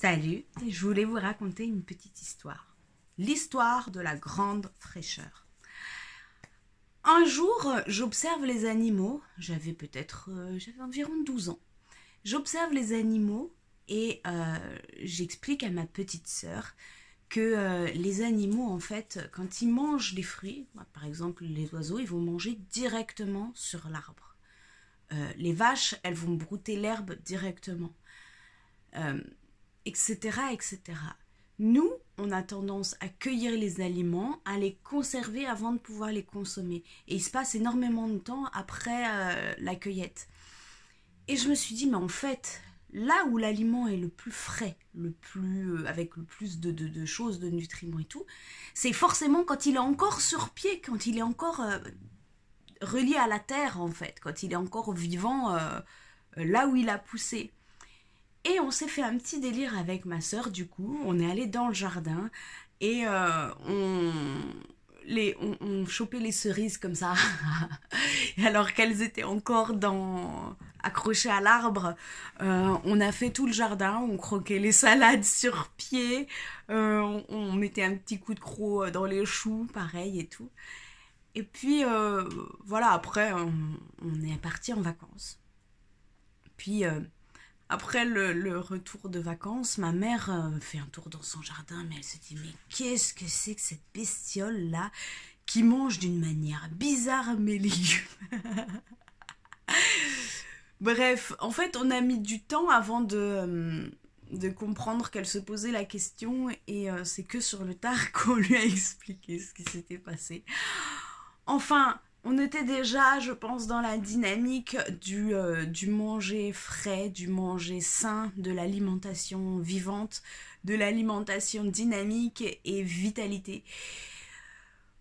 Salut, je voulais vous raconter une petite histoire. L'histoire de la grande fraîcheur. Un jour, j'observe les animaux, j'avais environ 12 ans. J'observe les animaux et j'explique à ma petite sœur que les animaux, en fait, quand ils mangent des fruits, par exemple les oiseaux, ils vont manger directement sur l'arbre. Les vaches, elles vont brouter l'herbe directement. Etc., etc. Nous, on a tendance à cueillir les aliments, à les conserver avant de pouvoir les consommer. Et il se passe énormément de temps après la cueillette. Et je me suis dit, mais en fait, là où l'aliment est le plus frais, avec le plus de choses, de nutriments et tout, c'est forcément quand il est encore sur pied, quand il est encore relié à la terre, en fait, quand il est encore vivant là où il a poussé. Et on s'est fait un petit délire avec ma sœur, du coup. On est allé dans le jardin et on chopait les cerises comme ça. Alors qu'elles étaient encore accrochées à l'arbre, on a fait tout le jardin, on croquait les salades sur pied, on mettait un petit coup de croc dans les choux, pareil et tout. Et puis, voilà, après, on est parti en vacances. Puis... après le retour de vacances, ma mère fait un tour dans son jardin, mais elle se dit, mais qu'est-ce que c'est que cette bestiole-là qui mange d'une manière bizarre mes légumes? Bref, en fait, on a mis du temps avant de comprendre qu'elle se posait la question et c'est que sur le tard qu'on lui a expliqué ce qui s'était passé. Enfin, on était déjà, je pense, dans la dynamique du manger frais, du manger sain, de l'alimentation vivante, de l'alimentation dynamique et vitalité.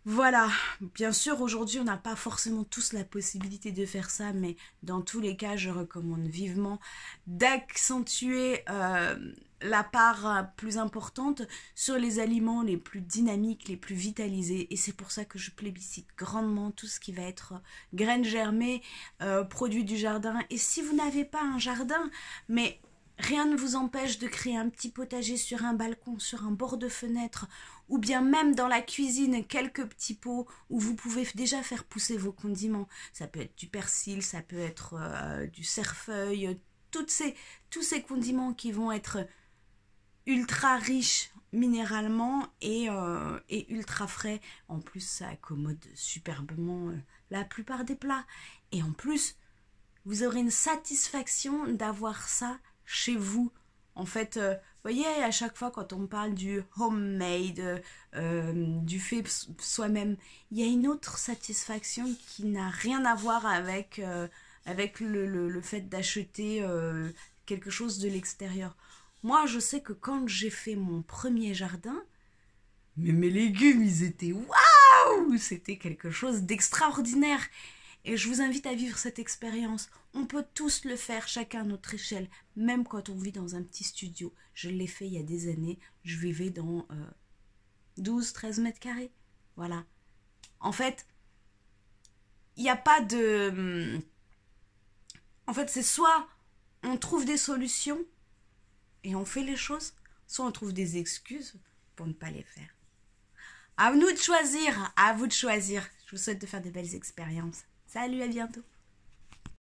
Voilà, bien sûr, aujourd'hui, on n'a pas forcément tous la possibilité de faire ça, mais dans tous les cas, je recommande vivement d'accentuer la part plus importante sur les aliments les plus dynamiques, les plus vitalisés. Et c'est pour ça que je plébiscite grandement tout ce qui va être graines germées, produits du jardin. Et si vous n'avez pas un jardin, mais rien ne vous empêche de créer un petit potager sur un balcon, sur un bord de fenêtre, ou bien même dans la cuisine, quelques petits pots où vous pouvez déjà faire pousser vos condiments. Ça peut être du persil, ça peut être du cerfeuil, tous ces condiments qui vont être ultra riches minéralement et ultra frais. En plus, ça accommode superbement la plupart des plats. Et en plus, vous aurez une satisfaction d'avoir ça chez vous. En fait, vous voyez, à chaque fois quand on parle du homemade, du fait soi-même, il y a une autre satisfaction qui n'a rien à voir avec le fait d'acheter quelque chose de l'extérieur. Moi, je sais que quand j'ai fait mon premier jardin, mais mes légumes, ils étaient waouh! C'était quelque chose d'extraordinaire. Et je vous invite à vivre cette expérience. On peut tous le faire, chacun à notre échelle, même quand on vit dans un petit studio. Je l'ai fait il y a des années. Je vivais dans 12-13 mètres carrés. Voilà. En fait, il n'y a pas de... En fait, c'est soit on trouve des solutions et on fait les choses, soit on trouve des excuses pour ne pas les faire. À nous de choisir, à vous de choisir. Je vous souhaite de faire de belles expériences. Salut, à bientôt.